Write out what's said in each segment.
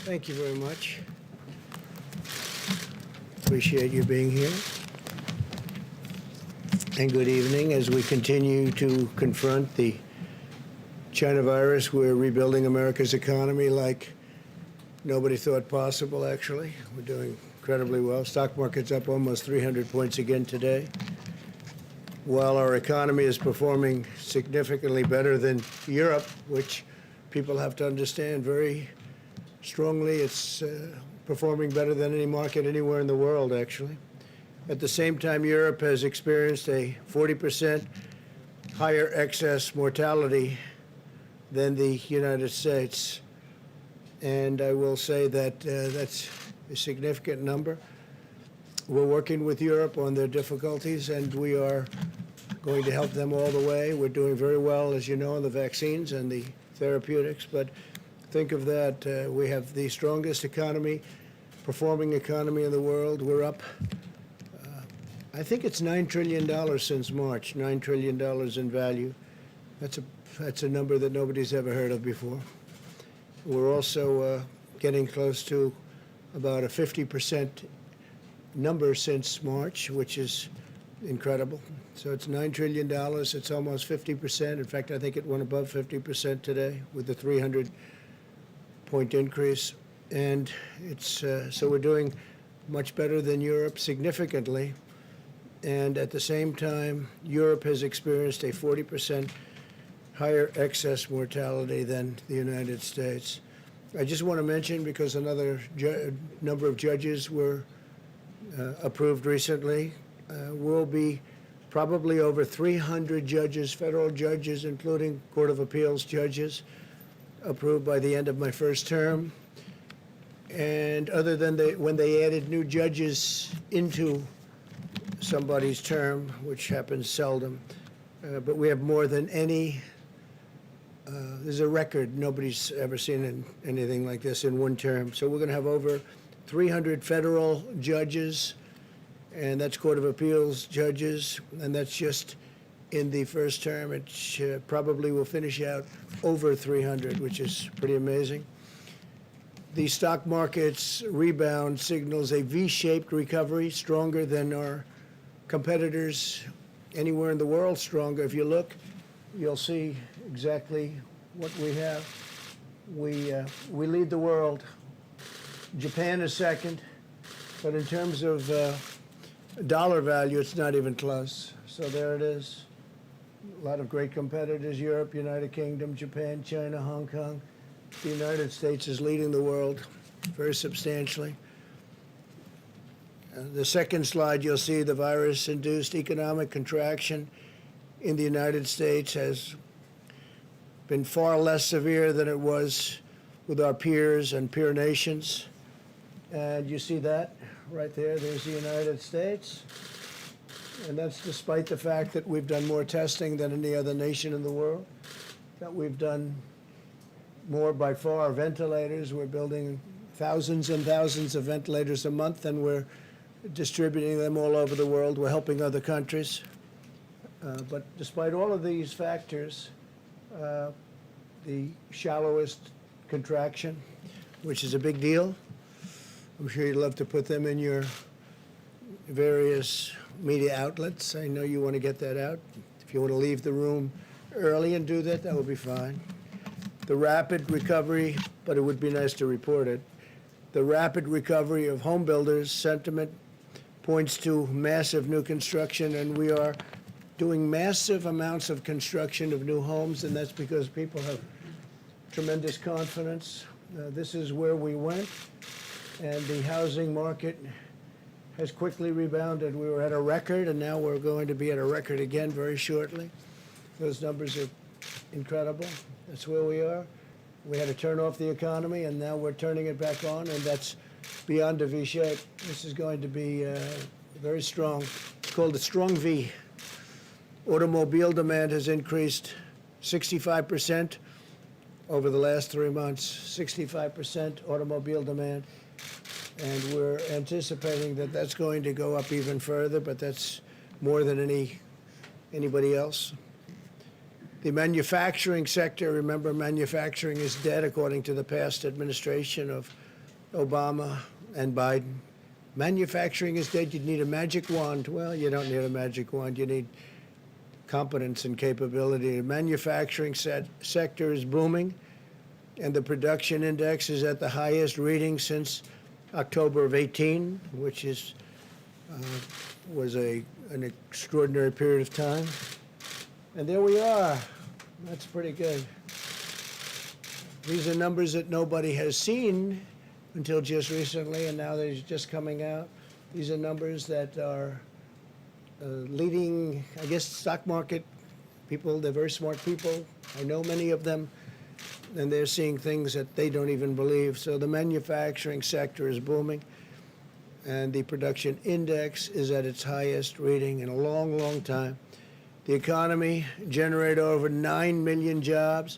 Thank you very much. Appreciate you being here. And good evening. As we continue to confront the China virus, we're rebuilding America's economy like nobody thought possible, actually. We're doing incredibly well. Stock market's up almost 300 points again today. While our economy is performing significantly better than Europe, which people have to understand very strongly, it's performing better than any market anywhere in the world, actually. At the same time, Europe has experienced a 40% higher excess mortality than the United States. And I will say that that's a significant number. We're working with Europe on their difficulties, and we are going to help them all the way. We're doing very well, as you know, in the vaccines and the therapeutics, but think of that. We have the strongest economy, performing economy in the world. We're up, I think it's $9 trillion since March, $9 trillion in value. That's a number that nobody's ever heard of before. We're also getting close to about a 50% number since March, which is incredible. So it's $9 trillion. It's almost 50%. In fact, I think it went above 50% today with the 300-point increase. And it's so we're doing much better than Europe significantly. And at the same time, Europe has experienced a 40% higher excess mortality than the United States. I just want to mention, because another number of judges were approved recently, will be probably over 300 judges, federal judges, including Court of Appeals judges, approved by the end of my first term. And other than when they added new judges into somebody's term, which happens seldom, but we have more than any. There's a record. Nobody's ever seen anything like this in one term. So we're going to have over 300 federal judges, and that's Court of Appeals judges, and that's just in the first term. It probably will finish out over 300, which is pretty amazing. The stock market's rebound signals a V-shaped recovery, stronger than our competitors anywhere in the world, stronger. If you look, you'll see exactly what we have. We lead the world. Japan is second, but in terms of dollar value, it's not even close. So there it is. A lot of great competitors: Europe, United Kingdom, Japan, China, Hong Kong. The United States is leading the world very substantially. The second slide, you'll see the virus-induced economic contraction in the United States has been far less severe than it was with our peers and peer nations. And you see that right there. There's the United States. And that's despite the fact that we've done more testing than any other nation in the world, that we've done more by far ventilators. We're building thousands and thousands of ventilators a month, and we're distributing them all over the world. We're helping other countries. But despite all of these factors, the shallowest contraction, which is a big deal. I'm sure you'd love to put them in your various media outlets. I know you want to get that out. If you want to leave the room early and do that, that would be fine. The rapid recovery, but it would be nice to report it, the rapid recovery of home builders' sentiment points to massive new construction, and we are doing massive amounts of construction of new homes, and that's because people have tremendous confidence. This is where we went, and the housing market has quickly rebounded. We were at a record, and now we're going to be at a record again very shortly. Those numbers are incredible. That's where we are. We had to turn off the economy, and now we're turning it back on, and that's beyond a V shape. This is going to be very strong. It's called a strong V. Automobile demand has increased 65% over the last 3 months, 65% automobile demand. And we're anticipating that that's going to go up even further, but that's more than anybody else. The manufacturing sector, remember, manufacturing is dead according to the past administration of Obama and Biden. Manufacturing is dead. You need a magic wand. Well, you don't need a magic wand. You need competence and capability. The manufacturing sector is booming, and the production index is at the highest reading since October of 18, which was an extraordinary period of time. And there we are. That's pretty good. These are numbers that nobody has seen until just recently, and now they're just coming out. These are numbers that are leading, I guess, stock market people. They're very smart people. I know many of them, and they're seeing things that they don't even believe. So the manufacturing sector is booming, and the production index is at its highest reading in a long, long time. The economy generated over 9 million jobs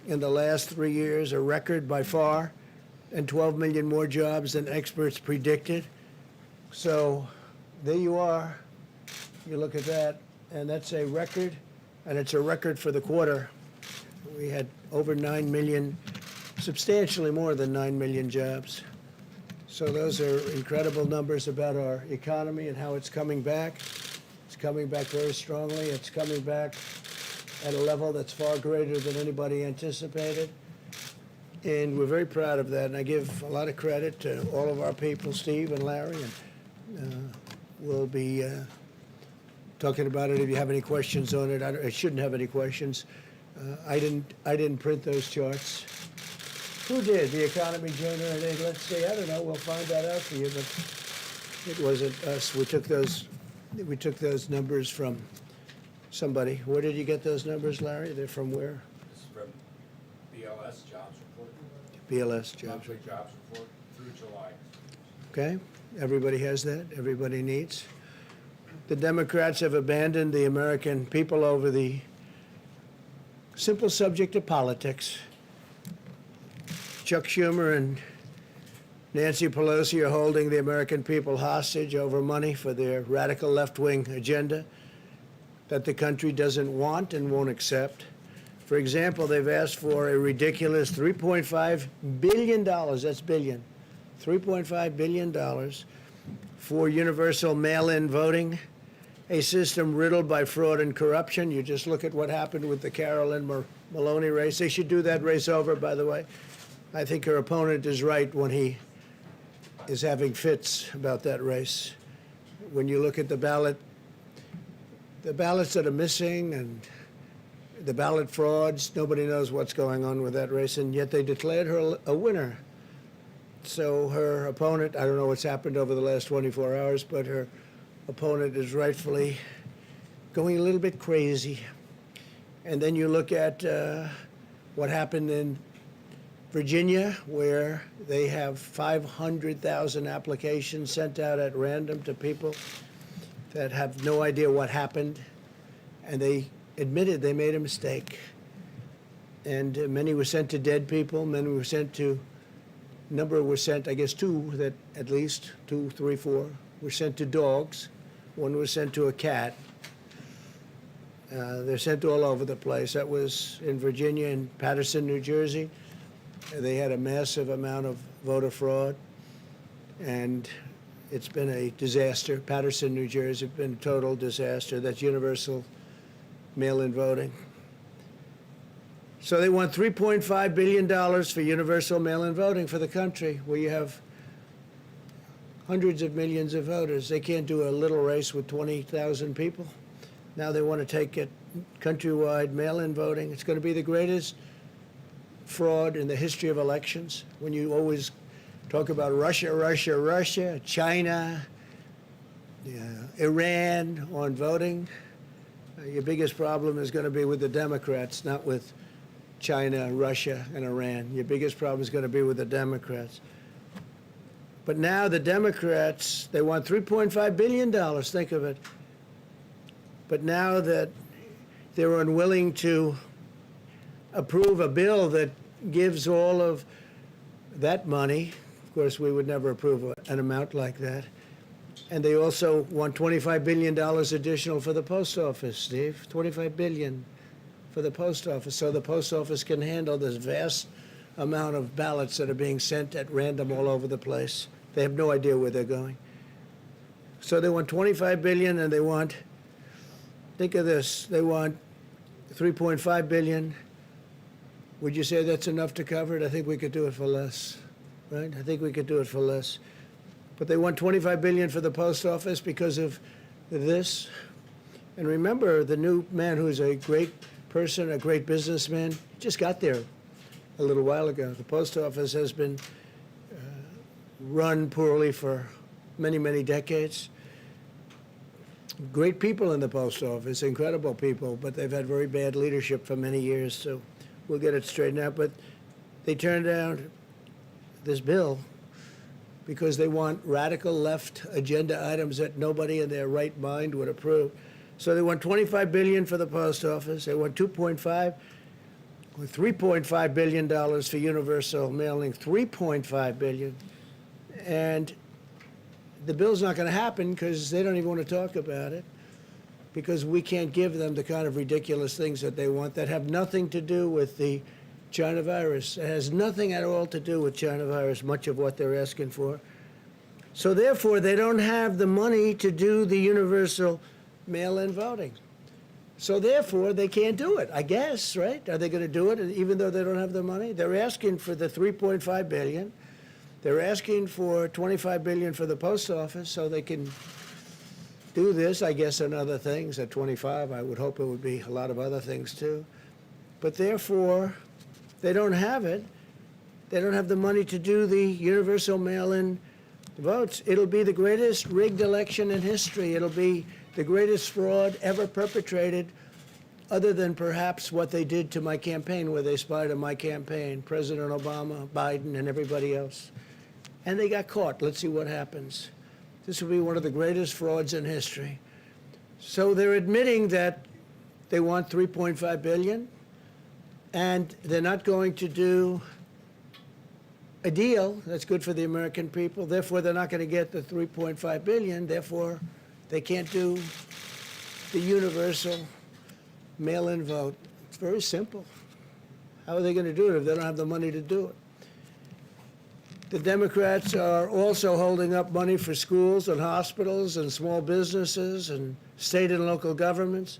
in the last 3 years, a record by far, and 12 million more jobs than experts predicted. So there you are. You look at that, and that's a record, and it's a record for the quarter. We had over 9 million, substantially more than 9 million jobs. So those are incredible numbers about our economy and how it's coming back. It's coming back very strongly. It's coming back at a level that's far greater than anybody anticipated. And we're very proud of that. And I give a lot of credit to all of our people, Steve and Larry, and we'll be talking about it if you have any questions on it. I shouldn't have any questions. I didn't print those charts. Who did? The economy generated, let's see, I don't know, we'll find that out for you, but it wasn't us. We took those numbers from somebody. Where did you get those numbers, Larry? They're from where? This is from BLS Jobs Report. BLS Jobs Monthly Report. Jobs Report through July. Okay, everybody has that, everybody needs. The Democrats have abandoned the American people over the simple subject of politics. Chuck Schumer and Nancy Pelosi are holding the American people hostage over money for their radical left-wing agenda that the country doesn't want and won't accept. For example, they've asked for a ridiculous $3.5 billion, that's billion, $3.5 billion for universal mail-in voting, a system riddled by fraud and corruption. You just look at what happened with the Carolyn Maloney race. They should do that race over, by the way. I think her opponent is right when he is having fits about that race. When you look at the ballots that are missing and the ballot frauds, nobody knows what's going on with that race, and yet they declared her a winner. So her opponent, I don't know what's happened over the last 24 hours, but her opponent is rightfully going a little bit crazy. And then you look at what happened in Virginia, where they have 500,000 applications sent out at random to people that have no idea what happened, and they admitted they made a mistake. And many were sent to dead people, many were sent to, number were sent, I guess two, that at least, 2, 3, 4, were sent to dogs. One was sent to a cat. They're sent all over the place. That was in Virginia and Paterson, New Jersey. They had a massive amount of voter fraud, and it's been a disaster. Paterson, New Jersey, has been a total disaster. That's universal mail-in voting. So they want $3.5 billion for universal mail-in voting for the country, where you have hundreds of millions of voters. They can't do a little race with 20,000 people. Now they want to take it countrywide mail-in voting. It's going to be the greatest fraud in the history of elections. When you always talk about Russia, Russia, Russia, China, Iran on voting, your biggest problem is going to be with the Democrats, not with China, Russia, and Iran. Your biggest problem is going to be with the Democrats. But now the Democrats, they want $3.5 billion, think of it. But now that they're unwilling to approve a bill that gives all of that money, of course, we would never approve an amount like that. And they also want $25 billion additional for the post office, Steve, $25 billion for the post office, so the post office can handle this vast amount of ballots that are being sent at random all over the place. They have no idea where they're going. So they want 25 billion, and they want, think of this, they want 3.5 billion. Would you say that's enough to cover it? I think we could do it for less, right? I think we could do it for less. But they want 25 billion for the post office because of this. And remember, the new man who's a great person, a great businessman, just got there a little while ago. The post office has been run poorly for many, many decades. Great people in the post office, incredible people, but they've had very bad leadership for many years, so we'll get it straightened out. But they turned down this bill because they want radical left agenda items that nobody in their right mind would approve. So they want 25 billion for the post office. They want 2.5 or 3.5 billion dollars for universal mailing, 3.5 billion. And the bill's not going to happen because they don't even want to talk about it, because we can't give them the kind of ridiculous things that they want that have nothing to do with the China virus. It has nothing at all to do with China virus, much of what they're asking for. So therefore, they don't have the money to do the universal mail-in voting. So therefore, they can't do it, I guess, right? Are they going to do it even though they don't have the money? They're asking for the 3.5 billion. They're asking for 25 billion for the post office so they can do this, I guess, and other things. At 25, I would hope it would be a lot of other things too. But therefore, they don't have it. They don't have the money to do the universal mail-in votes. It'll be the greatest rigged election in history. It'll be the greatest fraud ever perpetrated, other than perhaps what they did to my campaign, where they spied on my campaign, President Obama, Biden, and everybody else. And they got caught. Let's see what happens. This will be one of the greatest frauds in history. So they're admitting that they want 3.5 billion, and they're not going to do a deal that's good for the American people. Therefore, they're not going to get the 3.5 billion. Therefore, they can't do the universal mail-in vote. It's very simple. How are they going to do it if they don't have the money to do it? The Democrats are also holding up money for schools and hospitals and small businesses and state and local governments.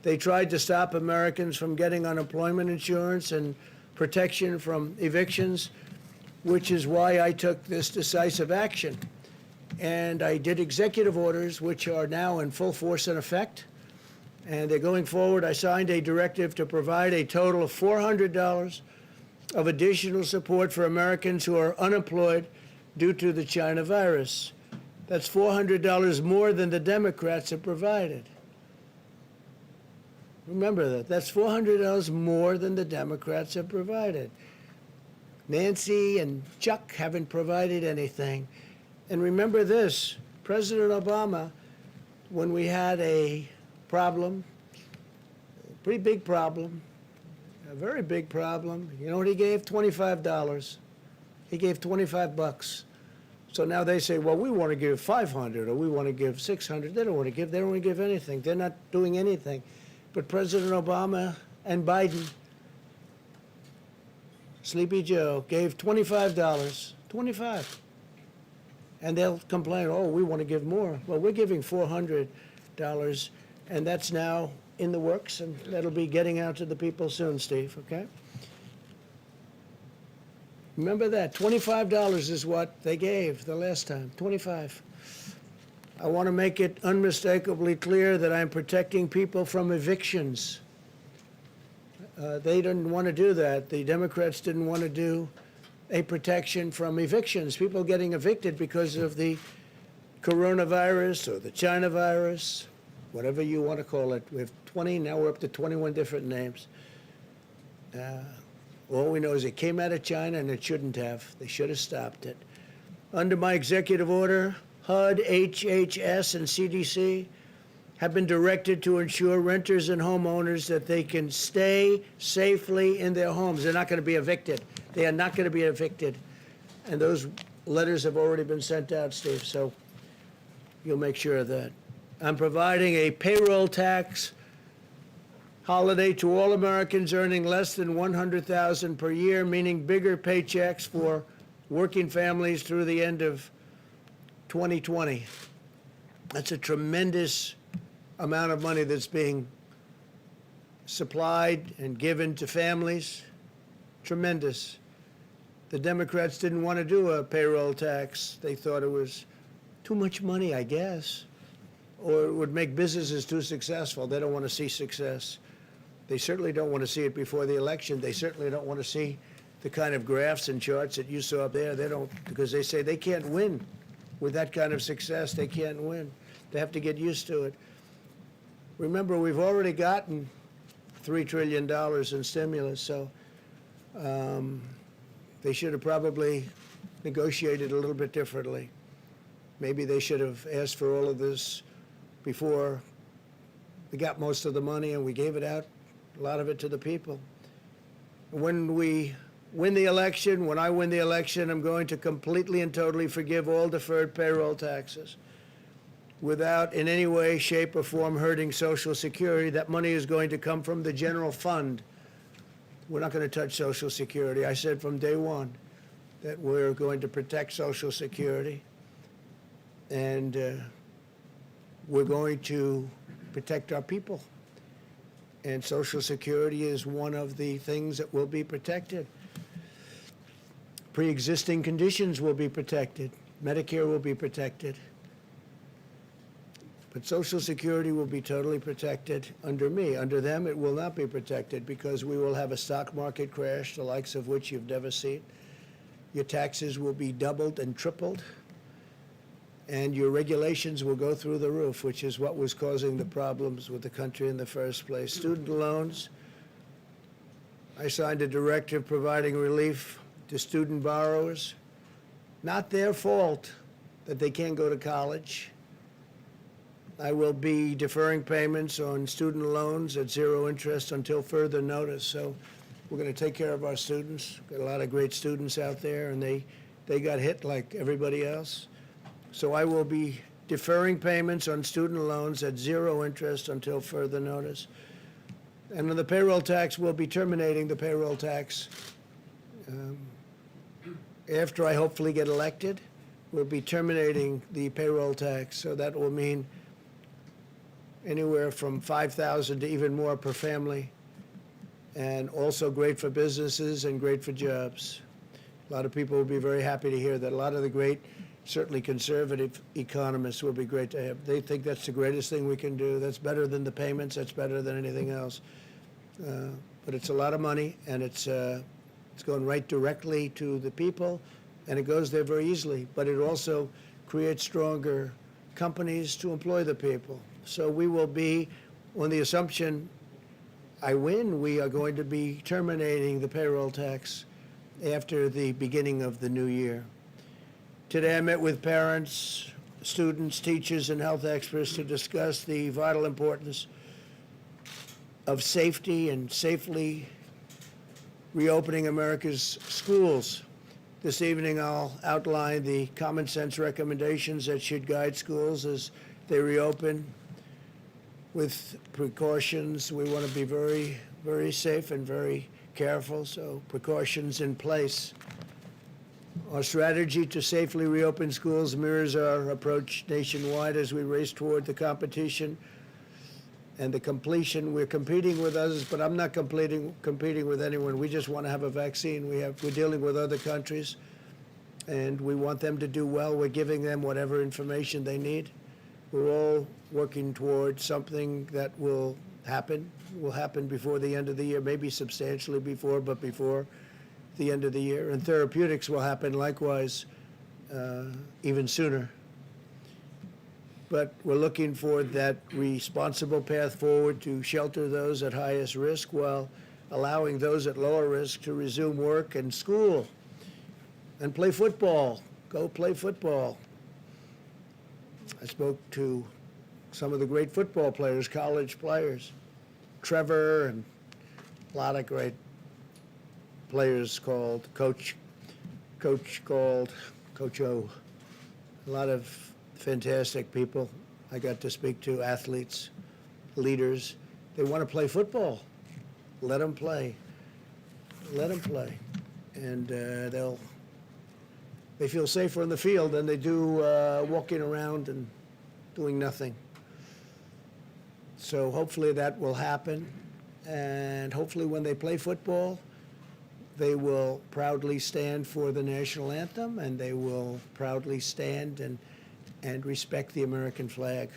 They tried to stop Americans from getting unemployment insurance and protection from evictions, which is why I took this decisive action. And I did executive orders, which are now in full force and effect. And they're going forward. I signed a directive to provide a total of $400 of additional support for Americans who are unemployed due to the China virus. That's $400 more than the Democrats have provided. Remember that. That's $400 more than the Democrats have provided. Nancy and Chuck haven't provided anything. And remember this, President Obama, when we had a problem, a pretty big problem, a very big problem, you know what he gave? $25. He gave 25 bucks. So now they say, well, we want to give 500 or we want to give 600. They don't want to give anything. They're not doing anything. But President Obama and Biden, Sleepy Joe, gave $25, 25. And they'll complain, oh, we want to give more. Well, we're giving $400, and that's now in the works, and that'll be getting out to the people soon, Steve, okay? Remember that, $25 is what they gave the last time, 25. I want to make it unmistakably clear that I'm protecting people from evictions. They didn't want to do that. The Democrats didn't want to do a protection from evictions, people getting evicted because of the coronavirus or the China virus, whatever you want to call it. We have 20, now we're up to 21 different names. All we know is it came out of China and it shouldn't have. They should have stopped it. Under my executive order, HUD, HHS, and CDC have been directed to ensure renters and homeowners that they can stay safely in their homes. They're not going to be evicted. They are not going to be evicted. And those letters have already been sent out, Steve, so you'll make sure of that. I'm providing a payroll tax holiday to all Americans earning less than $100,000 per year, meaning bigger paychecks for working families through the end of 2020. That's a tremendous amount of money that's being supplied and given to families. Tremendous. The Democrats didn't want to do a payroll tax. They thought it was too much money, I guess, or it would make businesses too successful. They don't want to see success. They certainly don't want to see it before the election. They certainly don't want to see the kind of graphs and charts that you saw up there. They don't, because they say they can't win with that kind of success. They can't win. They have to get used to it. Remember, we've already gotten $3 trillion in stimulus, so they should have probably negotiated a little bit differently. Maybe they should have asked for all of this before we got most of the money and we gave it out, a lot of it to the people. When we win the election, when I win the election, I'm going to completely and totally forgive all deferred payroll taxes without in any way, shape, or form hurting Social Security. That money is going to come from the general fund. We're not going to touch Social Security. I said from day one that we're going to protect Social Security, and we're going to protect our people. And Social Security is one of the things that will be protected. Pre-existing conditions will be protected. Medicare will be protected. But Social Security will be totally protected under me. Under them, it will not be protected because we will have a stock market crash, the likes of which you've never seen. Your taxes will be doubled and tripled, and your regulations will go through the roof, which is what was causing the problems with the country in the first place. Student loans, I signed a directive providing relief to student borrowers. Not their fault that they can't go to college. I will be deferring payments on student loans at zero interest until further notice. So we're going to take care of our students. We've got a lot of great students out there, and they got hit like everybody else. So I will be deferring payments on student loans at zero interest until further notice. And on the payroll tax, we'll be terminating the payroll tax. After I hopefully get elected, we'll be terminating the payroll tax. So that will mean anywhere from $5,000 to even more per family, and also great for businesses and great for jobs. A lot of people will be very happy to hear that. A lot of the great, certainly conservative economists will be great to have. They think that's the greatest thing we can do. That's better than the payments. That's better than anything else. But it's a lot of money, and it's going right directly to the people, and it goes there very easily. But it also creates stronger companies to employ the people. So we will be, on the assumption I win, we are going to be terminating the payroll tax after the beginning of the new year. Today I met with parents, students, teachers, and health experts to discuss the vital importance of safety and safely reopening America's schools. This evening I'll outline the common sense recommendations that should guide schools as they reopen. With precautions, we want to be very, very safe and very careful, so precautions in place. Our strategy to safely reopen schools mirrors our approach nationwide as we race toward the competition and the completion. We're competing with others, but I'm not competing with anyone. We just want to have a vaccine. We're dealing with other countries, and we want them to do well. We're giving them whatever information they need. We're all working toward something that will happen before the end of the year, maybe substantially before, but before the end of the year. And therapeutics will happen likewise even sooner. But we're looking for that responsible path forward to shelter those at highest risk while allowing those at lower risk to resume work and school and play football. Go play football. I spoke to some of the great football players, college players, Trevor, and a lot of great players called Coach called Coach O. A lot of fantastic people I got to speak to, athletes, leaders, They want to play football. Let them play. Let them play. And they feel safer on the field than they do walking around and doing nothing. So hopefully that will happen. And hopefully when they play football, they will proudly stand for the national anthem, and they will proudly stand and respect the American flag.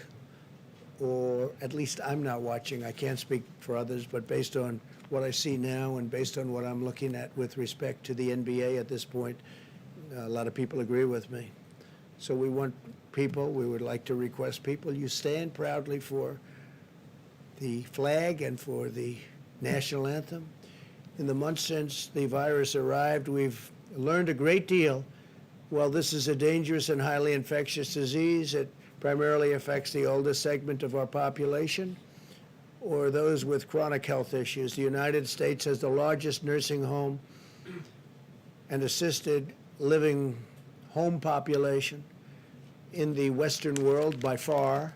Or at least I'm not watching. I can't speak for others, but based on what I see now and based on what I'm looking at with respect to the NBA at this point, a lot of people agree with me. So we want people, we would like to request people, you stand proudly for the flag and for the national anthem. In the months since the virus arrived, we've learned a great deal. While this is a dangerous and highly infectious disease, it primarily affects the oldest segment of our population or those with chronic health issues. The United States has the largest nursing home and assisted living home population in the Western world by far.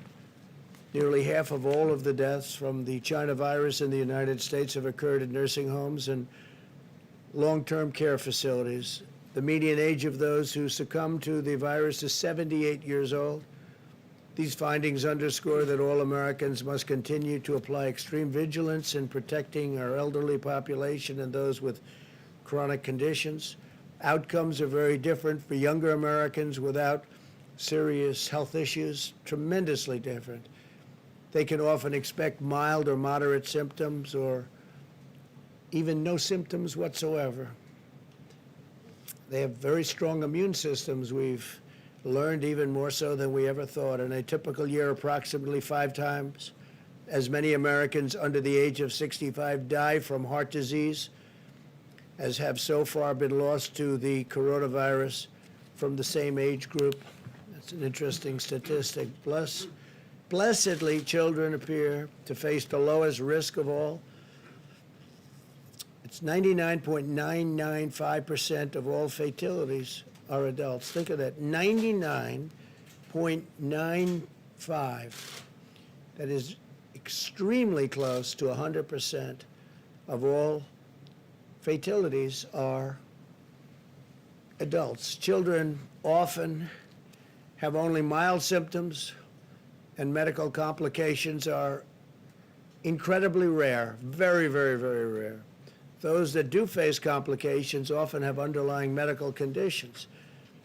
Nearly half of all of the deaths from the China virus in the United States have occurred in nursing homes and long-term care facilities. The median age of those who succumb to the virus is 78 years old. These findings underscore that all Americans must continue to apply extreme vigilance in protecting our elderly population and those with chronic conditions. Outcomes are very different for younger Americans without serious health issues, tremendously different. They can often expect mild or moderate symptoms or even no symptoms whatsoever. They have very strong immune systems. We've learned even more so than we ever thought. In a typical year, approximately 5 times as many Americans under the age of 65 die from heart disease as have so far been lost to the coronavirus from the same age group. That's an interesting statistic. Blessedly, children appear to face the lowest risk of all. It's 99.995% of all fatalities are adults. Think of that, 99.95. That is extremely close to 100% of all fatalities are adults. Children often have only mild symptoms, and medical complications are incredibly rare, very, very, very rare. Those that do face complications often have underlying medical conditions.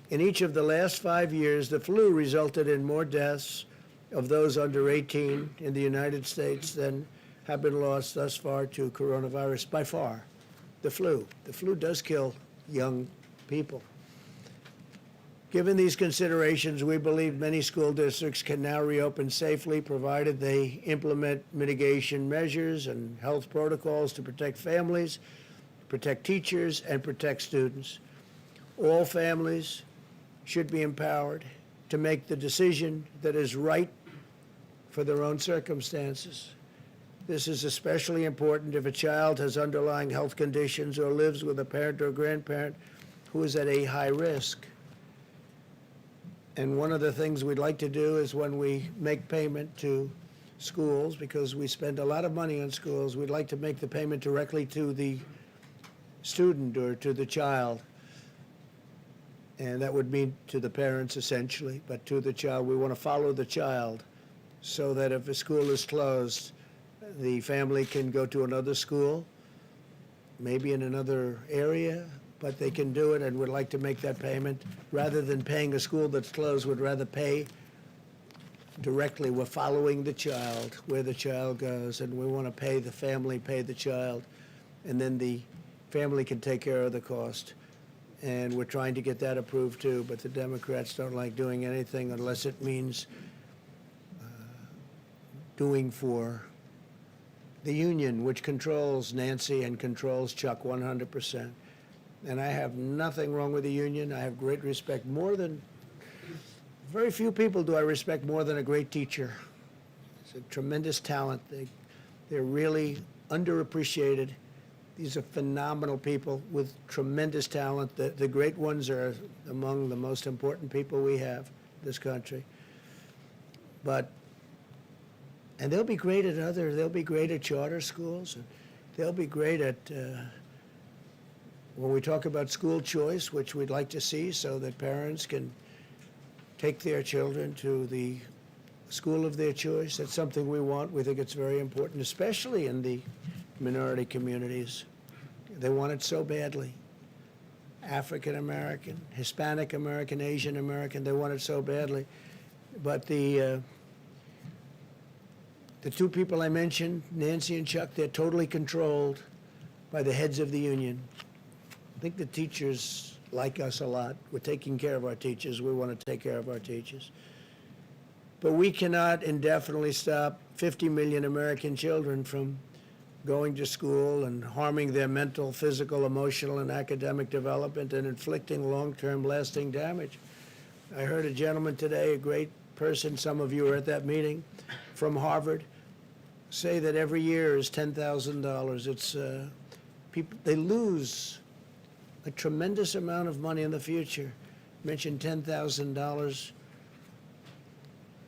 In each of the last 5 years, the flu resulted in more deaths of those under 18 in the United States than have been lost thus far to coronavirus, by far. The flu. The flu does kill young people. Given these considerations, we believe many school districts can now reopen safely, provided they implement mitigation measures and health protocols to protect families, protect teachers, and protect students. All families should be empowered to make the decision that is right for their own circumstances. This is especially important if a child has underlying health conditions or lives with a parent or grandparent who is at a high risk. And one of the things we'd like to do is when we make payment to schools, because we spend a lot of money on schools, we'd like to make the payment directly to the student or to the child. And that would mean to the parents essentially, but to the child. We want to follow the child so that if a school is closed, the family can go to another school, maybe in another area, but they can do it, and would like to make that payment. Rather than paying a school that's closed, would rather pay directly. We're following the child, where the child goes, and we want to pay the family, pay the child, and then the family can take care of the cost. And we're trying to get that approved too, but the Democrats don't like doing anything unless it means doing for the union, which controls Nancy and controls Chuck 100%. And I have nothing wrong with the union. I have great respect. Very few people do I respect more than a great teacher. It's a tremendous talent. They're really underappreciated. These are phenomenal people with tremendous talent. The great ones are among the most important people we have in this country. But And they'll be great at they'll be great at charter schools, and they'll be great at, when we talk about school choice, which we'd like to see so that parents can take their children to the school of their choice. That's something we want. We think it's very important, especially in the minority communities. They want it so badly. African American, Hispanic American, Asian American, they want it so badly. But the two people I mentioned, Nancy and Chuck, they're totally controlled by the heads of the union. I think the teachers like us a lot. We're taking care of our teachers. We want to take care of our teachers. But we cannot indefinitely stop 50 million American children from going to school and harming their mental, physical, emotional, and academic development and inflicting long-term lasting damage. I heard a gentleman today, a great person, some of you were at that meeting, from Harvard, say that every year is $10,000. It's people, they lose a tremendous amount of money in the future. Mentioned $10,000.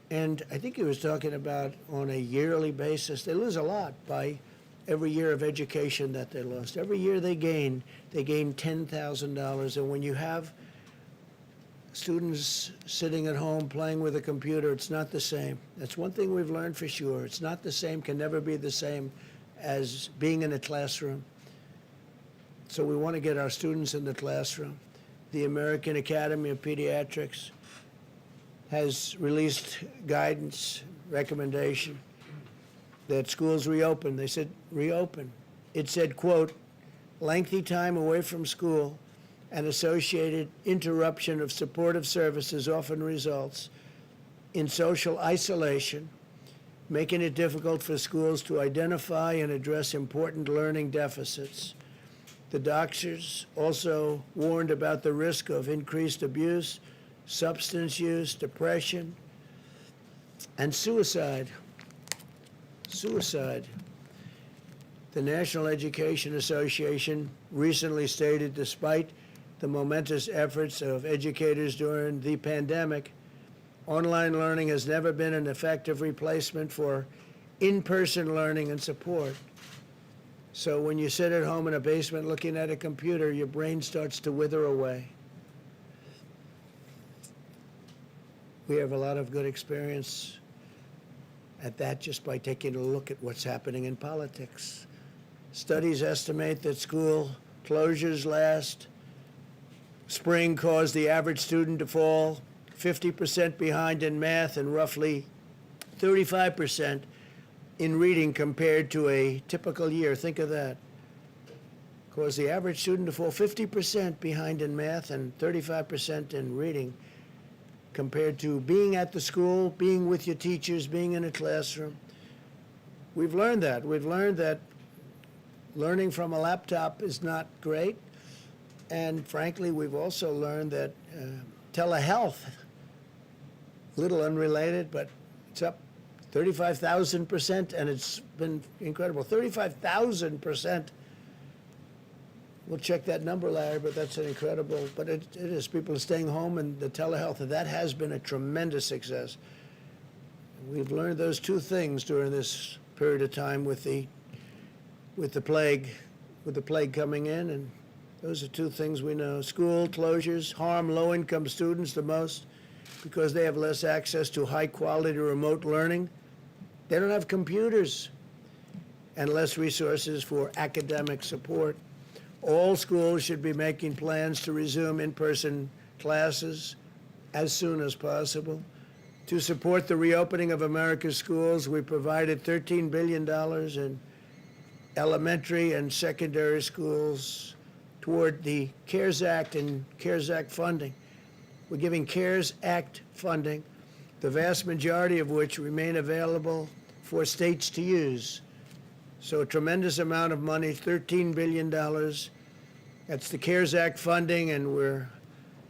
And I think he was talking about on a yearly basis. They lose a lot by every year of education that they lost. Every year they gain $10,000. And when you have students sitting at home playing with a computer, it's not the same. That's one thing we've learned for sure. It's not the same, can never be the same as being in a classroom. So we want to get our students in the classroom. The American Academy of Pediatrics has released guidance, recommendation that schools reopen. They said reopen. It said, quote, lengthy time away from school and associated interruption of supportive services often results in social isolation, making it difficult for schools to identify and address important learning deficits. The doctors also warned about the risk of increased abuse, substance use, depression, and suicide. Suicide. The National Education Association recently stated, despite the momentous efforts of educators during the pandemic, online learning has never been an effective replacement for in-person learning and support. So when you sit at home in a basement looking at a computer, your brain starts to wither away. We have a lot of good experience at that just by taking a look at what's happening in politics. Studies estimate that school closures last spring caused the average student to fall 50% behind in math and roughly 35% in reading compared to a typical year. Think of that. Caused the average student to fall 50% behind in math and 35% in reading compared to being at the school, being with your teachers, being in a classroom. We've learned that. We've learned that learning from a laptop is not great. And frankly, we've also learned that telehealth, little unrelated, but it's up 35,000%, and it's been incredible. 35,000%. We'll check that number, Larry, but that's an incredible, but it is. People are staying home, and the telehealth, and that has been a tremendous success. We've learned those two things during this period of time with the plague coming in, and those are two things we know. School closures harm low-income students the most because they have less access to high-quality remote learning. They don't have computers and less resources for academic support. All schools should be making plans to resume in-person classes as soon as possible. To support the reopening of America's schools, we provided $13 billion in elementary and secondary schools toward the CARES Act and CARES Act funding. We're giving CARES Act funding, the vast majority of which remain available for states to use. So a tremendous amount of money, $13 billion. That's the CARES Act funding, and we're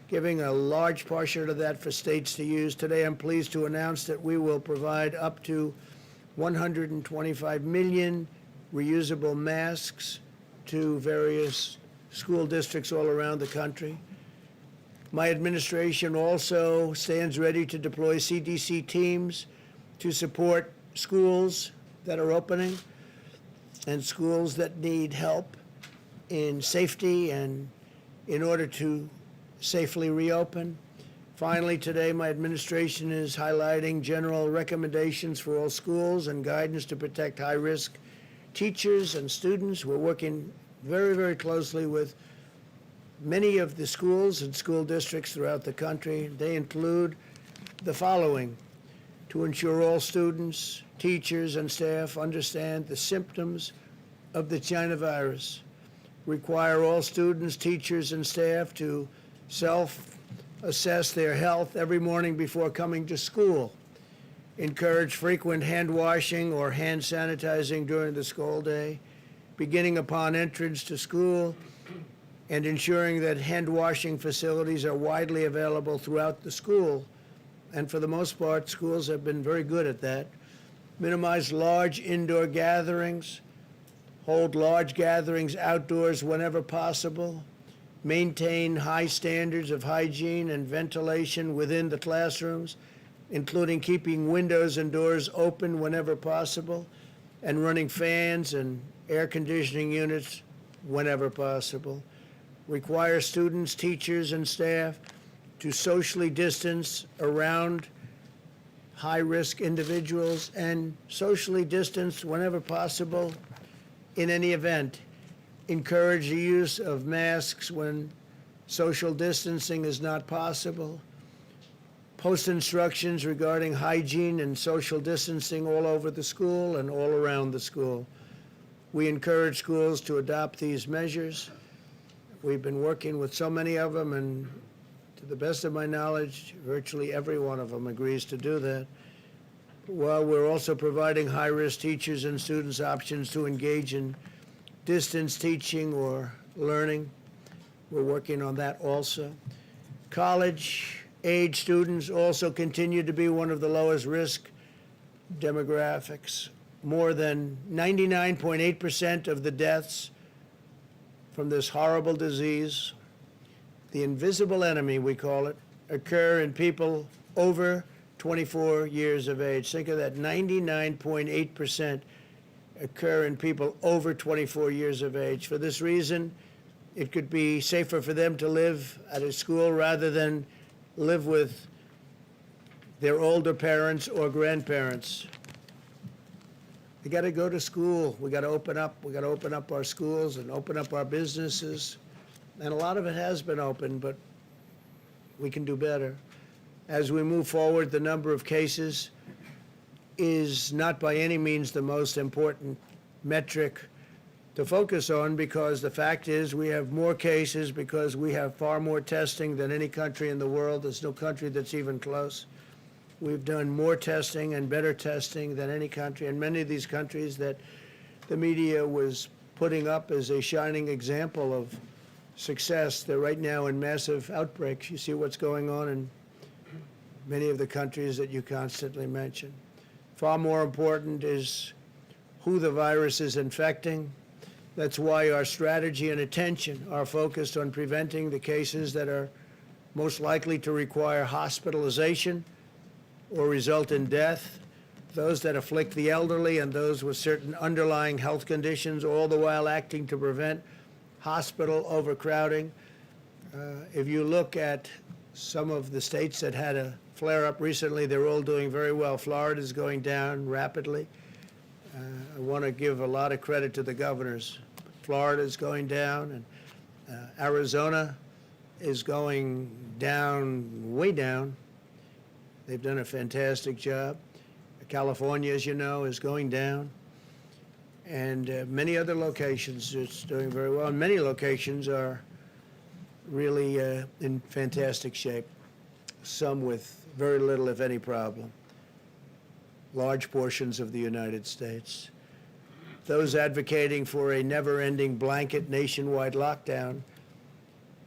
giving a large portion of that for states to use. Today, I'm pleased to announce that we will provide up to 125 million reusable masks to various school districts all around the country. My administration also stands ready to deploy CDC teams to support schools that are opening and schools that need help in safety and in order to safely reopen. Finally, today, my administration is highlighting general recommendations for all schools and guidance to protect high-risk teachers and students. We're working very, very closely with many of the schools and school districts throughout the country. They include the following: to ensure all students, teachers, and staff understand the symptoms of the China virus, require all students, teachers, and staff to self-assess their health every morning before coming to school, encourage frequent hand washing or hand sanitizing during the school day, beginning upon entrance to school, and ensuring that hand washing facilities are widely available throughout the school. And for the most part, schools have been very good at that. Minimize large indoor gatherings, hold large gatherings outdoors whenever possible, maintain high standards of hygiene and ventilation within the classrooms, including keeping windows and doors open whenever possible, and running fans and air conditioning units whenever possible. Require students, teachers, and staff to socially distance around high-risk individuals and socially distance whenever possible in any event. Encourage the use of masks when social distancing is not possible. Post instructions regarding hygiene and social distancing all over the school and all around the school. We encourage schools to adopt these measures. We've been working with so many of them, and to the best of my knowledge, virtually every one of them agrees to do that. While we're also providing high-risk teachers and students options to engage in distance teaching or learning, we're working on that also. College-age students also continue to be one of the lowest risk demographics. More than 99.8% of the deaths from this horrible disease, the invisible enemy, we call it, occur in people over 24 years of age. Think of that, 99.8% occur in people over 24 years of age. For this reason, it could be safer for them to live at a school rather than live with their older parents or grandparents. We got to go to school. We got to open up. We got to open up our schools and open up our businesses. And a lot of it has been open, but we can do better. As we move forward, the number of cases is not by any means the most important metric to focus on, because the fact is we have more cases because we have far more testing than any country in the world. There's no country that's even close. We've done more testing and better testing than any country, and many of these countries that the media was putting up as a shining example of success, they're right now in massive outbreaks. You see what's going on in many of the countries that you constantly mention. Far more important is who the virus is infecting. That's why our strategy and attention are focused on preventing the cases that are most likely to require hospitalization or result in death, those that afflict the elderly and those with certain underlying health conditions, all the while acting to prevent hospital overcrowding. If you look at some of the states that had a flare-up recently, they're all doing very well. Florida is going down rapidly. I want to give a lot of credit to the governors. Florida is going down, and Arizona is going down, way down. They've done a fantastic job. California, as you know, is going down. And many other locations, it's doing very well. And many locations are really in fantastic shape, some with very little, if any, problem. Large portions of the United States. Those advocating for a never-ending blanket nationwide lockdown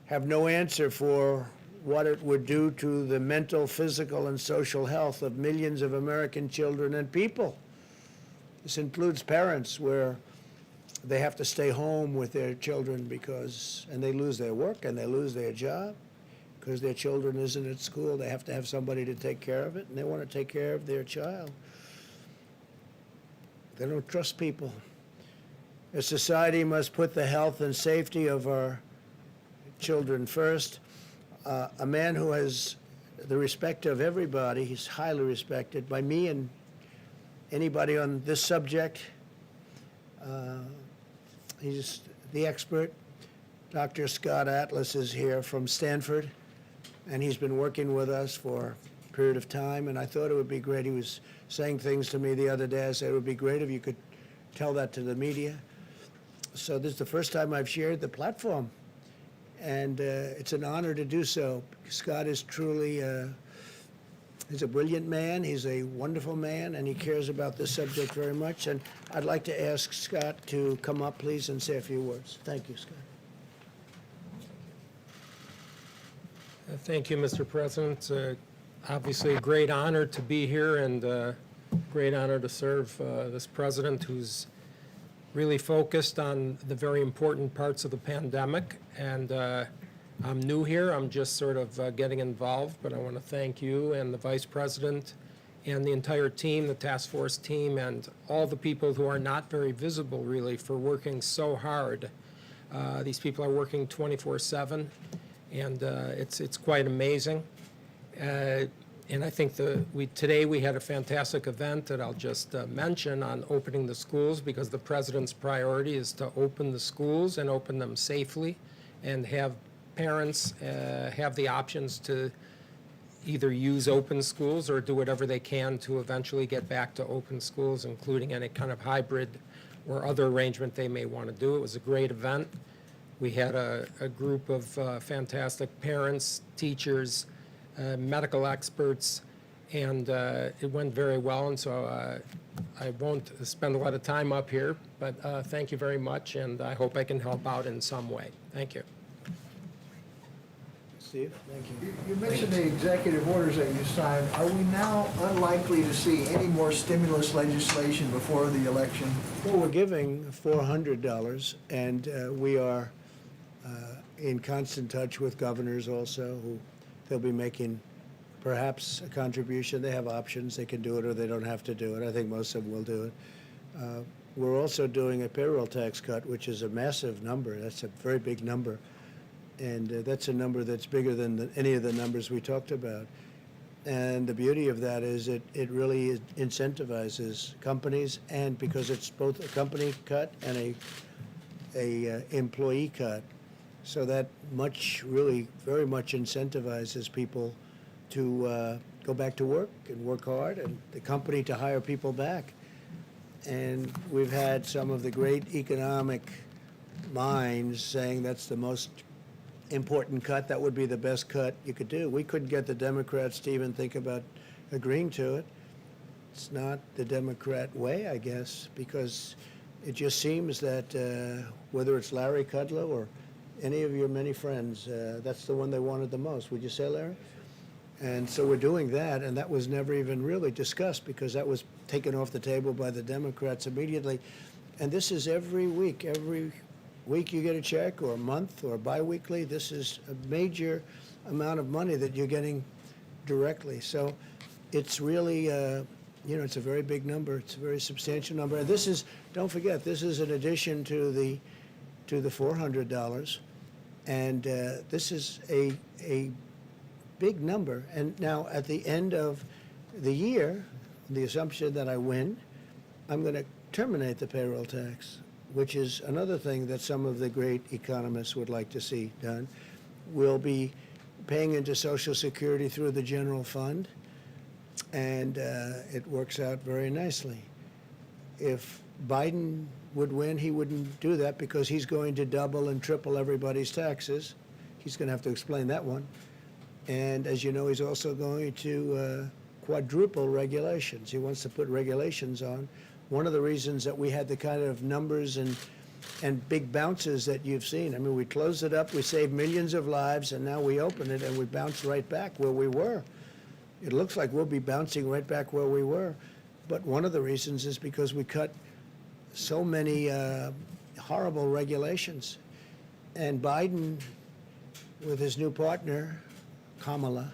have no answer for what it would do to the mental, physical, and social health of millions of American children and people. This includes parents where they have to stay home with their children and they lose their work and they lose their job because their children isn't at school. They have to have somebody to take care of it, and they want to take care of their child. They don't trust people. A society must put the health and safety of our children first. A man who has the respect of everybody, he's highly respected by me and anybody on this subject. He's the expert. Dr. Scott Atlas is here from Stanford, and he's been working with us for a period of time, and I thought it would be great. He was saying things to me the other day. I said it would be great if you could tell that to the media. So this is the first time I've shared the platform, and it's an honor to do so. Scott is truly, he's a brilliant man, he's a wonderful man, and he cares about this subject very much. And I'd like to ask Scott to come up, please, and say a few words. Thank you, Scott. Thank you, Mr. President. It's obviously a great honor to be here and a great honor to serve this president who's really focused on the very important parts of the pandemic. And I'm new here. I'm just sort of getting involved, but I want to thank you and the vice president and the entire team, the task force team, and all the people who are not very visible, really, for working so hard. These people are working 24/7. And it's quite amazing. And I think today we had a fantastic event that I'll just mention on opening the schools, because the president's priority is to open the schools and open them safely and have parents have the options to either use open schools or do whatever they can to eventually get back to open schools, including any kind of hybrid or other arrangement they may want to do. It was a great event. We had a group of fantastic parents, teachers, medical experts, and it went very well. And so I won't spend a lot of time up here, but thank you very much, and I hope I can help out in some way. Thank you. Steve, thank you. You mentioned the executive orders that you signed. Are we now unlikely to see any more stimulus legislation before the election? Well, we're giving $400, and we are in constant touch with governors also, who they'll be making perhaps a contribution. They have options. They can do it or they don't have to do it. I think most of them will do it. We're also doing a payroll tax cut, which is a massive number. That's a very big number. And that's a number that's bigger than any of the numbers we talked about. And the beauty of that is it really incentivizes companies, and because it's both a company cut and a employee cut, so that really very much incentivizes people to go back to work and work hard, and the company to hire people back. And we've had some of the great economic minds saying that's the most important cut. That would be the best cut you could do. We couldn't get the Democrats to even think about agreeing to it. It's not the Democrat way, I guess, because it just seems that whether it's Larry Kudlow or any of your many friends, that's the one they wanted the most. Would you say, Larry? And so we're doing that, and that was never even really discussed because that was taken off the table by the Democrats immediately. And this is every week. Every week you get a check, or a month, or biweekly. This is a major amount of money that you're getting directly. So it's really, it's a very big number. It's a very substantial number. And this is, don't forget, this is in addition to the $400. And this is a big number. And now at the end of the year, the assumption that I win, I'm going to terminate the payroll tax, which is another thing that some of the great economists would like to see done. We'll be paying into Social Security through the general fund, and it works out very nicely. If Biden would win, he wouldn't do that because he's going to double and triple everybody's taxes. He's going to have to explain that one. And as you know, he's also going to quadruple regulations. He wants to put regulations on. One of the reasons that we had the kind of numbers and big bounces that you've seen. I mean, we closed it up, we saved millions of lives, and now we open it and we bounce right back where we were. It looks like we'll be bouncing right back where we were. But one of the reasons is because we cut so many horrible regulations. And Biden, with his new partner, Kamala,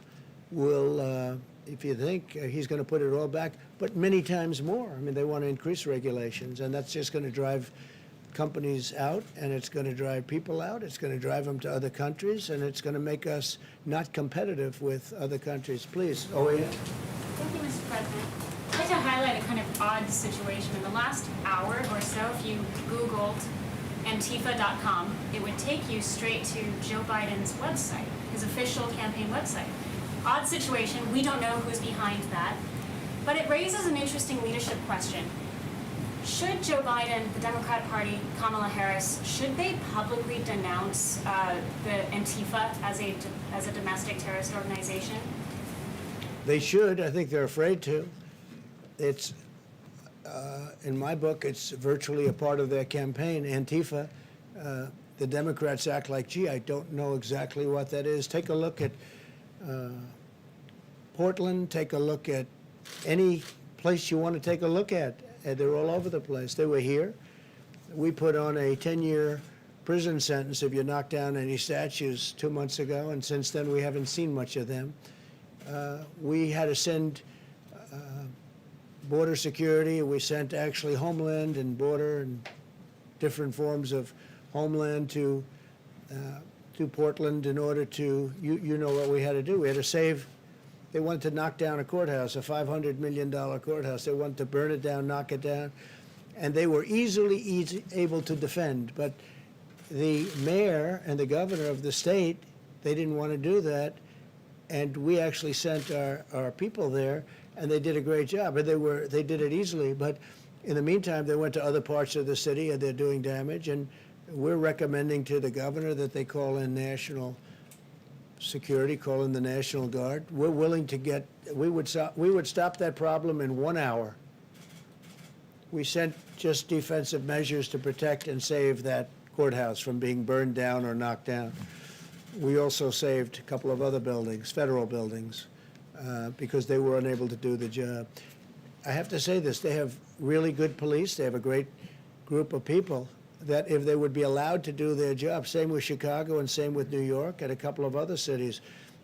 will if you think he's going to put it all back, but many times more. I mean, they want to increase regulations, and that's just going to drive companies out, and it's going to drive people out. It's going to drive them to other countries, and it's going to make us not competitive with other countries. Please, Thank you, Mr. President. I'd like to highlight a kind of odd situation. In the last hour or so, if you Googled Antifa.com, it would take you straight to Joe Biden's website, his official campaign website. Odd situation. We don't know who's behind that. But it raises an interesting leadership question. Should Joe Biden, the Democratic Party, Kamala Harris, should they publicly denounce the Antifa as a domestic terrorist organization? they should. I think they're afraid to. It's, in my book, it's virtually a part of their campaign, Antifa. The Democrats act like, gee, I don't know exactly what that is. Take a look at Portland. Take a look at any place you want to take a look at. They're all over the place. They were here. We put on a 10-year prison sentence if you knock down any statues 2 months ago, and since then we haven't seen much of them. We had to send border security. We sent actually Homeland and border and different forms of Homeland to Portland in order to, you know what we had to do. We had to save. They wanted to knock down a courthouse, a $500 million courthouse. They wanted to burn it down, knock it down, and they were easily able to defend. But the mayor and the governor of the state, they didn't want to do that, and we actually sent our people there, and they did a great job. But they did it easily. But in the meantime, they went to other parts of the city, and they're doing damage. And we're recommending to the governor that they call in national security, call in the National Guard. We're willing to get. We would stop that problem in 1 hour. We sent just defensive measures to protect and save that courthouse from being burned down or knocked down. We also saved a couple of other buildings, federal buildings, because they were unable to do the job. I have to say this, they have really good police. They have a great group of people that if they would be allowed to do their job, same with Chicago and same with New York and a couple of other cities,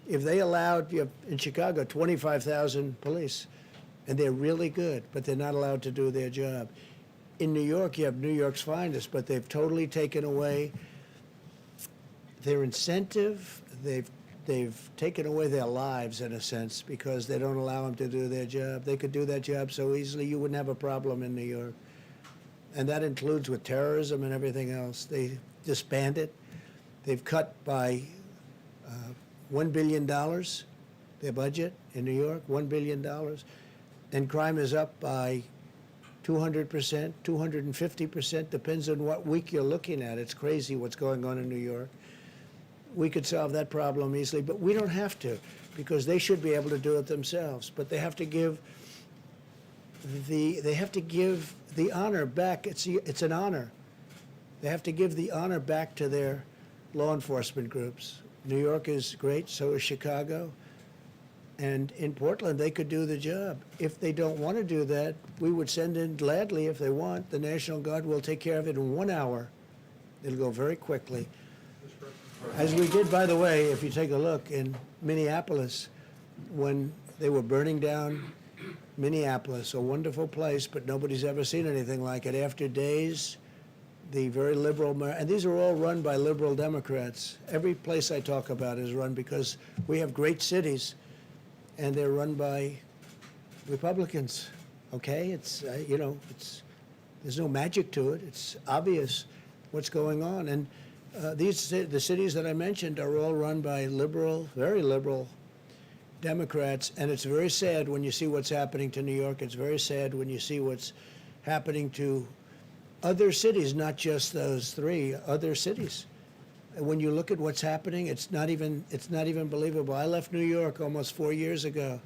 if they allowed, you have, in Chicago, 25,000 police, and they're really good, but they're not allowed to do their job. In New York, you have New York's finest, but they've totally taken away their incentive. They've taken away their lives, in a sense, because they don't allow them to do their job. They could do that job so easily, you wouldn't have a problem in New York. And that includes with terrorism and everything else. They disbanded. They've cut by $1 billion, their budget in New York, $1 billion. And crime is up by 200%, 250%, depends on what week you're looking at. It's crazy what's going on in New York. We could solve that problem easily, but we don't have to, because they should be able to do it themselves. But they have to give the honor back. It's an honor. They have to give the honor back to their law enforcement groups. New York is great, so is Chicago. And in Portland, they could do the job. If they don't want to do that, we would send in gladly if they want. The National Guard will take care of it in 1 hour. It'll go very quickly. As we did, by the way, if you take a look in Minneapolis, when they were burning down Minneapolis, a wonderful place, but nobody's ever seen anything like it. After days, the very liberal mayor, and these are all run by liberal Democrats. Every place I talk about is run because we have great cities, and they're run by Republicans. Okay, it's there's no magic to it. It's obvious what's going on, and the cities that I mentioned are all run by liberal, very liberal Democrats, and it's very sad when you see what's happening to New York. It's very sad when you see what's happening to other cities, not just those three, other cities. And when you look at what's happening, it's not even believable. I left New York almost 4 years ago,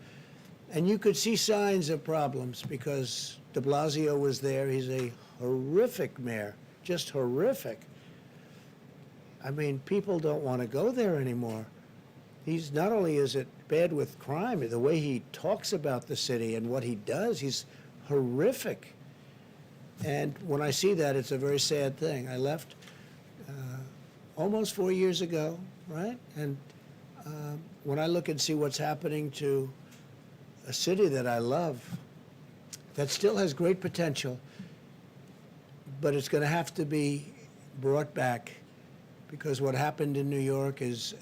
and you could see signs of problems because de Blasio was there. He's a horrific mayor, just horrific. I mean, people don't want to go there anymore. He's not only is it bad with crime, the way he talks about the city and what he does, he's horrific. And when I see that, it's a very sad thing. I left almost 4 years ago, right? And when I look and see what's happening to a city that I love, that still has great potential, but it's going to have to be brought back, because what happened in New York is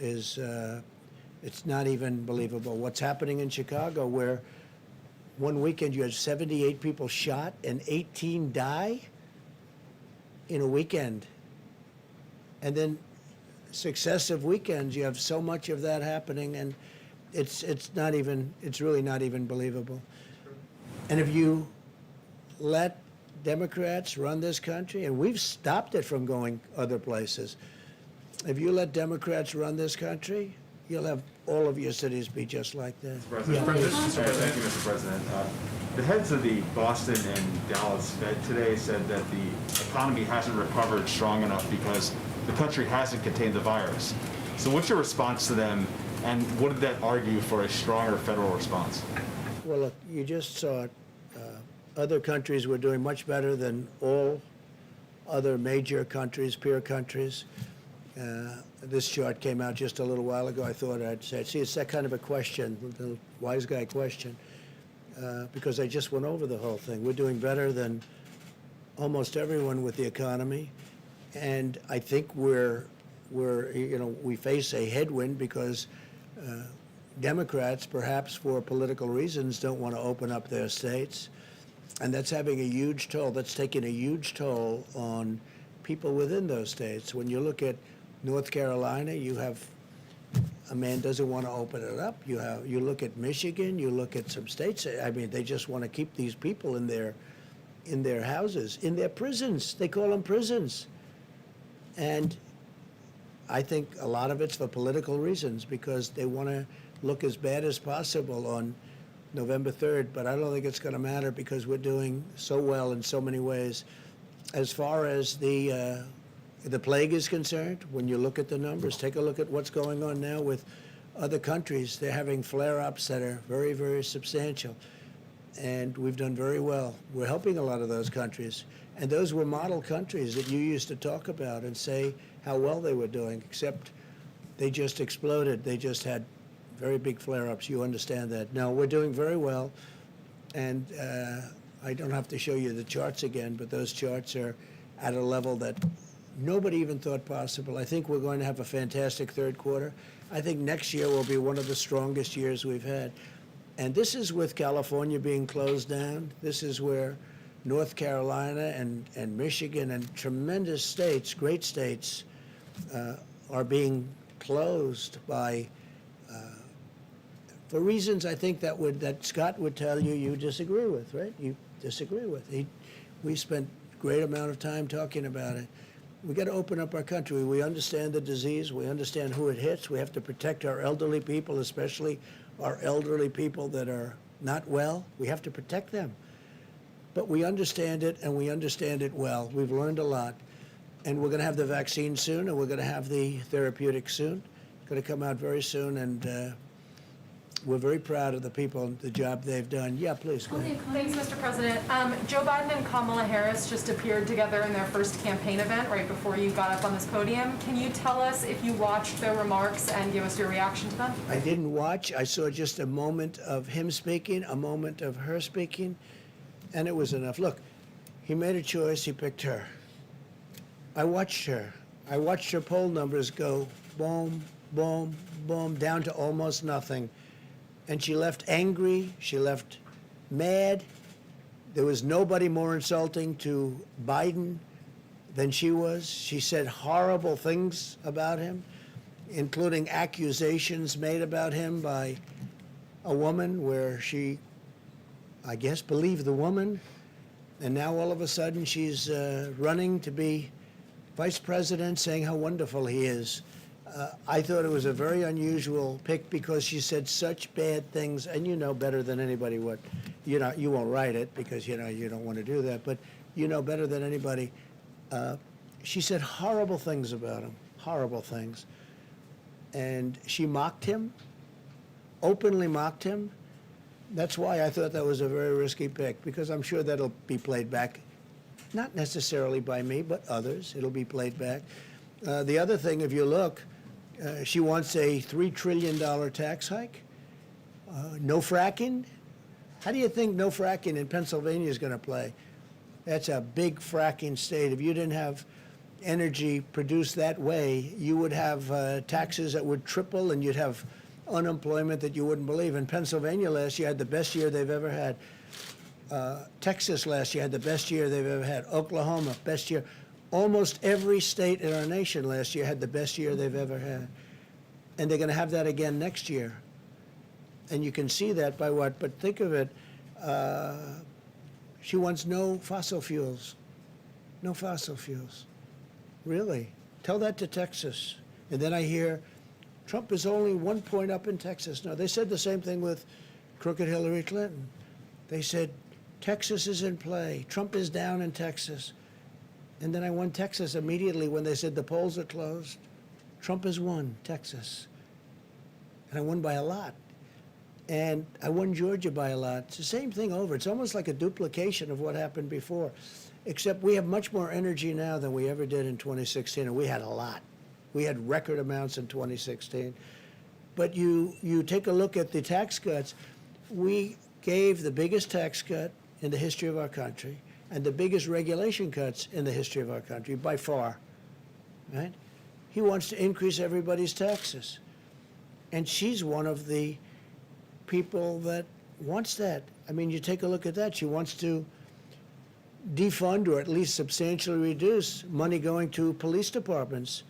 it's not even believable. What's happening in Chicago, where one weekend you had 78 people shot and 18 die in a weekend. And then successive weekends, you have so much of that happening, and it's really not even believable. And if you let Democrats run this country, and we've stopped it from going other places, if you let Democrats run this country, you'll have all of your cities be just like that. Thank you, Mr. President. The heads of the Boston and Dallas Fed today said that the economy hasn't recovered strong enough because the country hasn't contained the virus. So what's your response to them, and what did that argue for a stronger federal response? Well, look, you just saw it. Other countries were doing much better than all other major countries, peer countries. This chart came out just a little while ago. I thought I'd say, see, it's that kind of a question, the wise guy question, because I just went over the whole thing. We're doing better than almost everyone with the economy, and I think we face a headwind because Democrats, perhaps for political reasons, don't want to open up their states, and that's having a huge toll. That's taking a huge toll on people within those states. When you look at North Carolina, you have a man doesn't want to open it up. You look at Michigan, you look at some states. I mean, they just want to keep these people in their houses, in their prisons. They call them prisons. And I think a lot of it's for political reasons, because they want to look as bad as possible on November 3rd. But I don't think it's going to matter, because we're doing so well in so many ways. As far as the plague is concerned, when you look at the numbers, take a look at what's going on now with other countries. They're having flare-ups that are very, very substantial. And we've done very well. We're helping a lot of those countries. And those were model countries that you used to talk about and say how well they were doing, except they just exploded. They just had very big flare-ups. You understand that. No, we're doing very well. And I don't have to show you the charts again, but those charts are at a level that nobody even thought possible. I think we're going to have a fantastic third quarter. I think next year will be one of the strongest years we've had. And this is with California being closed down. This is where North Carolina and Michigan and tremendous states, great states, are being closed by, for reasons I think that Scott would tell you disagree with, right? You disagree with. We spent a great amount of time talking about it. We got to open up our country. We understand the disease. We understand who it hits. We have to protect our elderly people, especially our elderly people that are not well. We have to protect them. But we understand it, and we understand it well. We've learned a lot. And we're going to have the vaccine soon, and we're going to have the therapeutic soon. It's going to come out very soon, and we're very proud of the people and the job they've done. Yeah, please, go ahead. Thanks, Mr. President. Joe Biden and Kamala Harris just appeared together in their first campaign event right before you got up on this podium. Can you tell us if you watched their remarks and give us your reaction to them? I didn't watch. I saw just a moment of him speaking, a moment of her speaking, and it was enough. Look, he made a choice. He picked her. I watched her. I watched her poll numbers go boom, boom, boom, down to almost nothing. And she left angry, she left mad. There was nobody more insulting to Biden than she was. She said horrible things about him, including accusations made about him by a woman where she, I guess, believed the woman. And now all of a sudden she's running to be vice president, saying how wonderful he is. I thought it was a very unusual pick, because she said such bad things, and you know better than anybody what, you won't write it because you don't want to do that, but you know better than anybody. She said horrible things about him, horrible things. And she mocked him, openly mocked him. That's why I thought that was a very risky pick, because I'm sure that'll be played back, not necessarily by me, but others. It'll be played back. The other thing, if you look, she wants a $3 trillion tax hike, no fracking, How do you think no fracking in Pennsylvania is going to play? That's a big fracking state. If you didn't have energy produced that way, you would have taxes that would triple, and you'd have unemployment that you wouldn't believe. In Pennsylvania last year had the best year they've ever had. Texas last year had the best year they've ever had. Oklahoma, best year. Almost every state in our nation last year had the best year they've ever had. And they're going to have that again next year. And you can see that by what? But think of it. She wants no fossil fuels. No fossil fuels. Really? Tell that to Texas. And then I hear Trump is only 1 point up in Texas. No, they said the same thing with crooked Hillary Clinton. They said, Texas is in play. Trump is down in Texas. And then I won Texas immediately when they said the polls are closed. Trump has won Texas. And I won by a lot. And I won Georgia by a lot. It's the same thing over. It's almost like a duplication of what happened before, except we have much more energy now than we ever did in 2016, and we had a lot. We had record amounts in 2016. But you take a look at the tax cuts. We gave the biggest tax cut in the history of our country and the biggest regulation cuts in the history of our country by far, right? He wants to increase everybody's taxes. And she's one of the people that wants that. I mean, you take a look at that. She wants to defund or at least substantially reduce money going to police departments.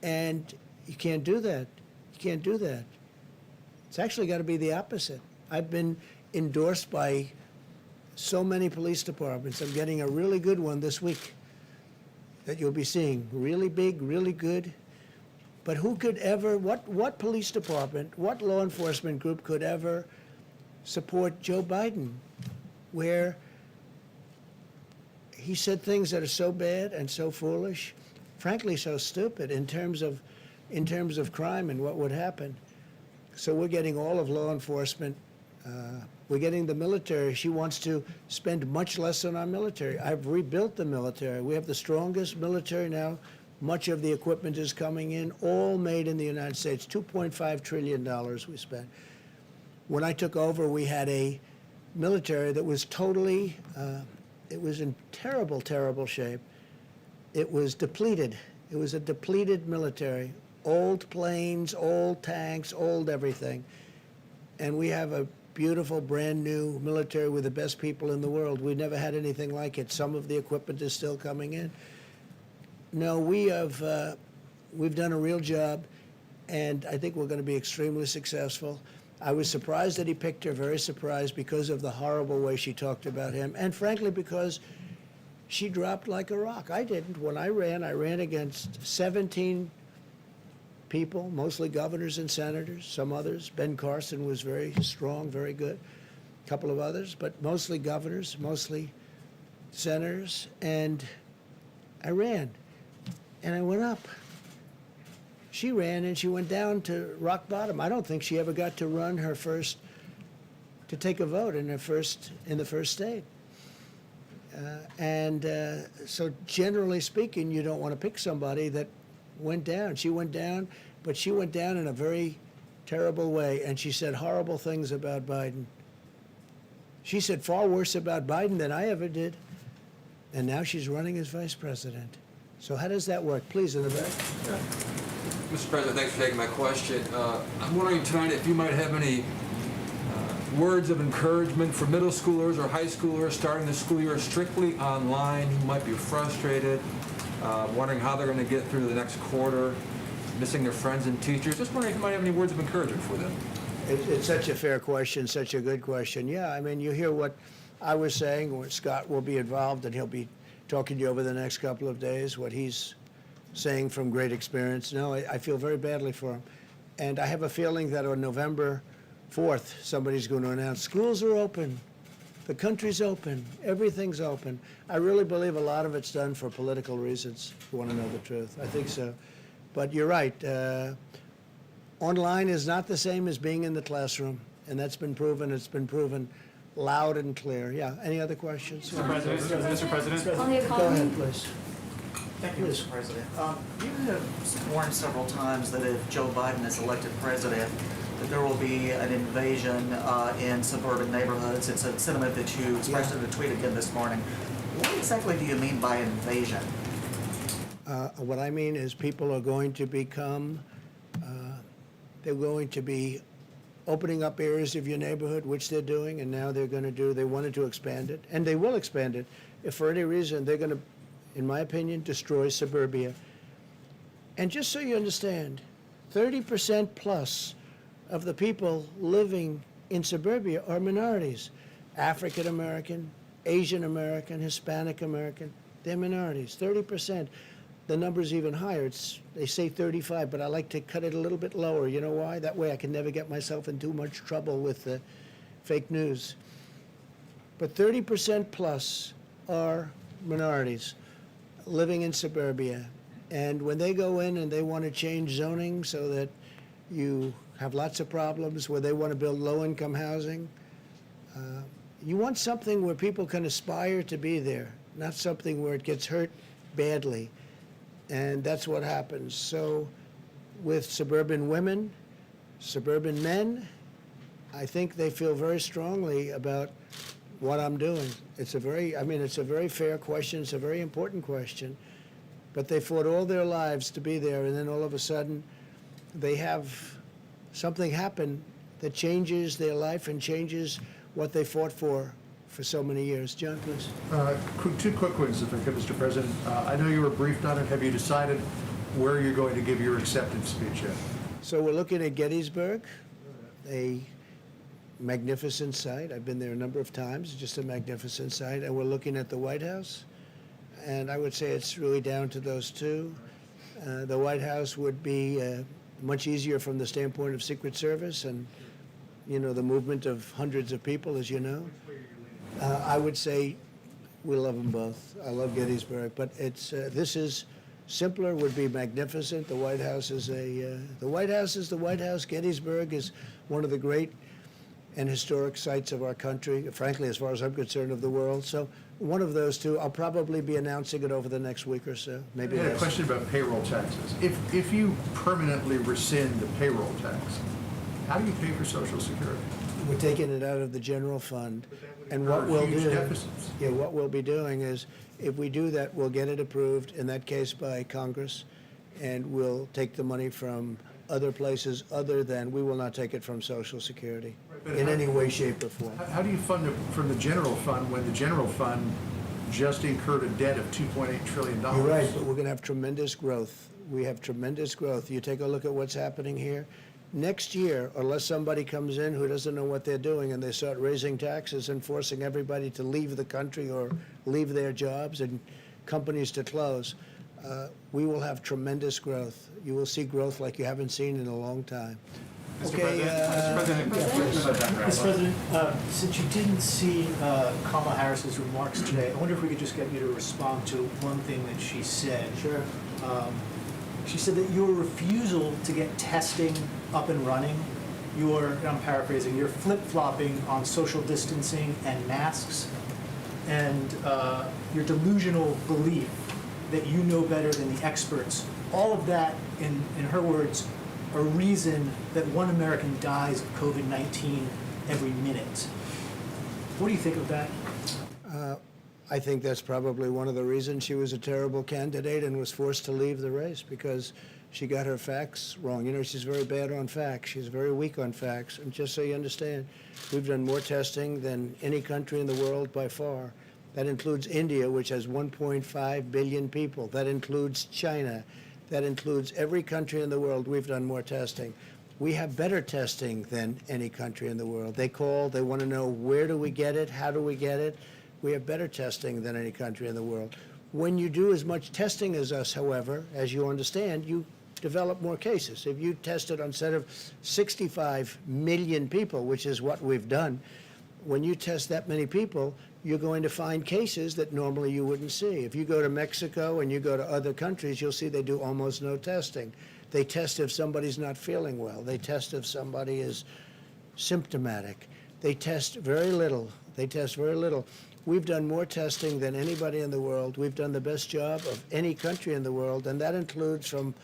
And you can't do that. You can't do that. It's actually got to be the opposite. I've been endorsed by so many police departments. I'm getting a really good one this week that you'll be seeing. Really big, really good. But who could ever, what police department, what law enforcement group could ever support Joe Biden, where he said things that are so bad and so foolish, frankly so stupid in terms of crime and what would happen. So we're getting all of law enforcement. We're getting the military. She wants to spend much less on our military. I've rebuilt the military. We have the strongest military now. Much of the equipment is coming in, all made in the United States. $2.5 trillion we spent. When I took over, we had a military that was totally, it was in terrible, terrible shape. It was depleted. It was a depleted military. Old planes, old tanks, old everything. And we have a beautiful, brand new military with the best people in the world. We never had anything like it. Some of the equipment is still coming in. No, we've done a real job, and I think we're going to be extremely successful. I was surprised that he picked her, very surprised because of the horrible way she talked about him, and frankly because she dropped like a rock. I didn't. When I ran against 17 people, mostly governors and senators, some others. Ben Carson was very strong, very good. A couple of others, but mostly governors, mostly senators, and I ran. And I went up. She ran and she went down to rock bottom. I don't think she ever got to run her first, to take a vote in the first state. So generally speaking, you don't want to pick somebody that went down. She went down, but she went down in a very terrible way, and she said horrible things about Biden. She said far worse about Biden than I ever did, and now she's running as vice president. So how does that work? Please, in the back. Yeah. Mr. President, thanks for taking my question. I'm wondering tonight if you might have any words of encouragement for middle schoolers or high schoolers starting the school year strictly online who might be frustrated, wondering how they're going to get through the next quarter, missing their friends and teachers. Just wondering if you might have any words of encouragement for them. It's such a fair question, such a good question. Yeah, I mean, you hear what I was saying, where Scott will be involved, and he'll be talking to you over the next couple of days, what he's saying from great experience. No, I feel very badly for him. And I have a feeling that on November 4th, somebody's going to announce schools are open, the country's open, everything's open. I really believe a lot of it's done for political reasons, if you want to know the truth. I think so. But you're right. Online is not the same as being in the classroom, and that's been proven. It's been proven loud and clear. Yeah, any other questions? Mr. President. On the Go economy, ahead, please. thank you, Mr. President. You have warned several times that if Joe Biden is elected president, that there will be an invasion in suburban neighborhoods. It's a sentiment that you expressed in a tweet again this morning. What exactly do you mean by invasion? What I mean is people are going to become, they're going to be opening up areas of your neighborhood, which they're doing, and now they're going to do, they wanted to expand it, and they will expand it. If for any reason they're going to, in my opinion, destroy suburbia. And just so you understand, 30% plus of the people living in suburbia are minorities. African American, Asian American, Hispanic American, they're minorities, 30%. The number's even higher. They say 35, but I like to cut it a little bit lower. You know why? That way I can never get myself in too much trouble with the fake news. But 30% plus are minorities living in suburbia. And when they go in and they want to change zoning so that you have lots of problems, where they want to build low-income housing, you want something where people can aspire to be there, not something where it gets hurt badly. And that's what happens. So with suburban women, suburban men, I think they feel very strongly about what I'm doing. It's a very, it's a very fair question. It's a very important question. But they fought all their lives to be there, and then all of a sudden they have something happen that changes their life and changes what they fought for so many years. John, please. Two quick ones, if I could, Mr. President. I know you were briefed on it. Have you decided where you're going to give your acceptance speech yet? So we're looking at Gettysburg, a magnificent site. I've been there a number of times, just a magnificent site. And we're looking at the White House. And I would say it's really down to those two. The White House would be much easier from the standpoint of Secret Service and, the movement of hundreds of people, as you know. I would say we love them both. I love Gettysburg, but this is simpler. Would be magnificent. The White House is the White House is the White House. Gettysburg is one of the great and historic sites of our country. Frankly, as far as I'm concerned, of the world. So one of those two. I'll probably be announcing it over the next week or so. Maybe. I had a question about payroll taxes. If you permanently rescind the payroll tax, how do you pay for Social Security? We're taking it out of the general fund, and There what are we'll huge do, deficits. yeah, what we'll be doing is, if we do that, we'll get it approved, in that case by Congress, and we'll take the money from other places other than, we will not take it from Social Security But in how- any way, shape, or form. How do you fund it from the general fund when the general fund just incurred a debt of $2.8 trillion? You're right, but we're going to have tremendous growth. We have tremendous growth. You take a look at what's happening here. Next year, unless somebody comes in who doesn't know what they're doing and they start raising taxes and forcing everybody to leave the country or leave their jobs and companies to close, we will have tremendous growth. You will see growth like you haven't seen in a long time. Okay, Mr. President, since you didn't see Kamala Harris's remarks today, I wonder if we could just get you to respond to one thing that she said. Sure. She said that your refusal to get testing up and running, and I'm paraphrasing, you're flip-flopping on social distancing and masks, and your delusional belief that you know better than the experts, all of that, in her words, a reason that one American dies of COVID-19 every minute. What do you think of that? I think that's probably one of the reasons she was a terrible candidate and was forced to leave the race, because she got her facts wrong. She's very bad on facts. She's very weak on facts. And just so you understand, we've done more testing than any country in the world by far. That includes India, which has 1.5 billion people. That includes China. That includes every country in the world. We've done more testing. We have better testing than any country in the world. They call, they want to know, where do we get it? How do we get it? We have better testing than any country in the world. When you do as much testing as us, however, as you understand, you develop more cases. If you tested instead of 65 million people, which is what we've done, when you test that many people, you're going to find cases that normally you wouldn't see. If you go to Mexico and you go to other countries, you'll see they do almost no testing. They test if somebody's not feeling well. They test if somebody is symptomatic. They test very little. They test very little. We've done more testing than anybody in the world. We've done the best job of any country in the world, and that includes from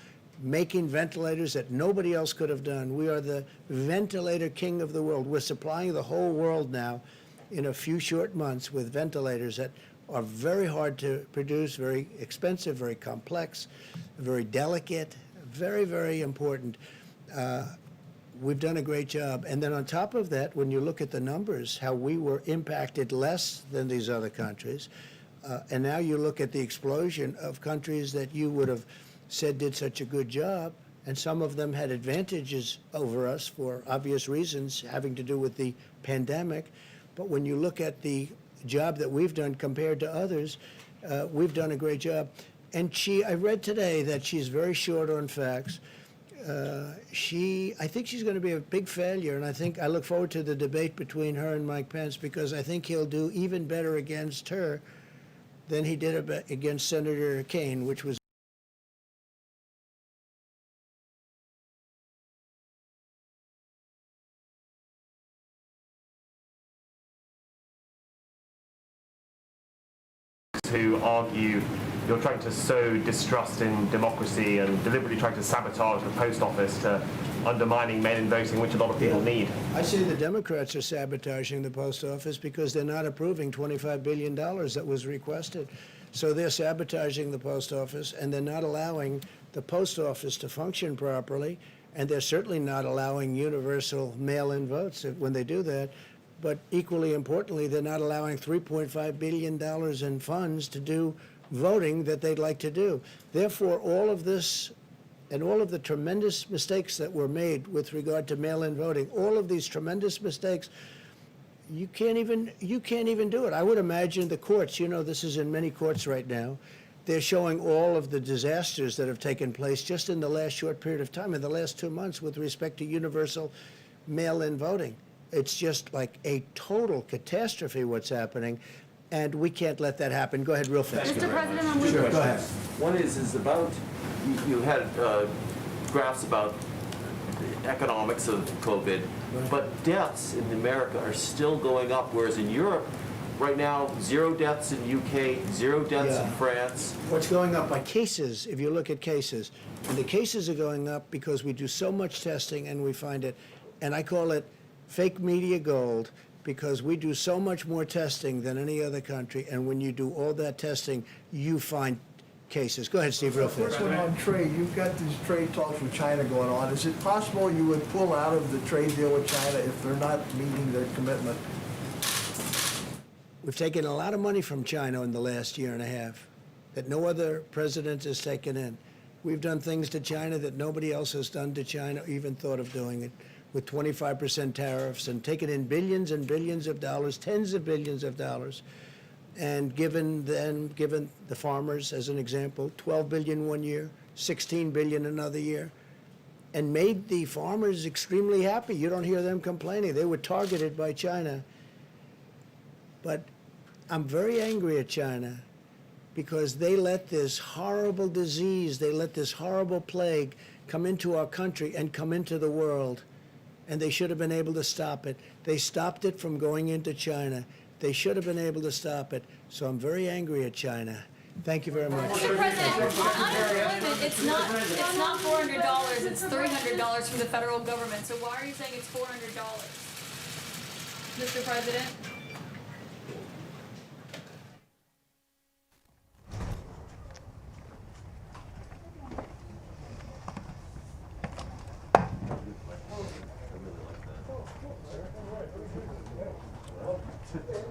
making ventilators that nobody else could have done. We are the ventilator king of the world. We're supplying the whole world now in a few short months with ventilators that are very hard to produce, very expensive, very complex, very delicate, very, very important. We've done a great job. And then on top of that, when you look at the numbers, how we were impacted less than these other countries, and now you look at the explosion of countries that you would have said did such a good job, and some of them had advantages over us for obvious reasons having to do with the pandemic. But when you look at the job that we've done compared to others, we've done a great job. And I read today that she's very short on facts. I think she's going to be a big failure, and I look forward to the debate between her and Mike Pence, because I think he'll do even better against her than he did against Senator Kaine, which was who argue you're trying to sow distrust in democracy and deliberately trying to sabotage the post office to undermining mail-in voting, which a lot of people need. I say the Democrats are sabotaging the post office because they're not approving $25 billion that was requested. So they're sabotaging the post office, and they're not allowing the post office to function properly, and they're certainly not allowing universal mail-in votes when they do that. But equally importantly, they're not allowing $3.5 billion in funds to do voting that they'd like to do. Therefore, all of this and all of the tremendous mistakes that were made with regard to mail-in voting, all of these tremendous mistakes, you can't even do it. I would imagine the courts, this is in many courts right now, they're showing all of the disasters that have taken place just in the last short period of time, in the last 2 months, with respect to universal mail-in voting. It's just like a total catastrophe what's happening, and we can't let that happen. Go ahead, real fast. Mr. President, I'm Sure, go ahead. One is about, you had graphs about the economics of COVID, but deaths in America are still going up, whereas in Europe, right now, 0 deaths in UK, 0 deaths in France. What's going up by cases, if you look at cases, and the cases are going up because we do so much testing and we find it, and I call it fake media gold, because we do so much more testing than any other country, and when you do all that testing, you find cases. Go ahead, Steve, real fast. First one on trade. You've got these trade talks with China going on. Is it possible you would pull out of the trade deal with China if they're not meeting their commitment? We've taken a lot of money from China in the last year and a half that no other president has taken in. We've done things to China that nobody else has done to China, even thought of doing it, with 25% tariffs, and taken in billions and billions of dollars, tens of billions of dollars, and given the farmers, as an example, $12 billion one year, $16 billion another year, and made the farmers extremely happy. You don't hear them complaining. They were targeted by China. But I'm very angry at China because they let this horrible disease, they let this horrible plague come into our country and come into the world. And they should have been able to stop it. They stopped it from going into China. They should have been able to stop it. So I'm very angry at China. Thank you very much. Mr. President, on unemployment, it's not $400, it's $300 from the federal government. So why are you saying it's $400? Mr. President? I really like that.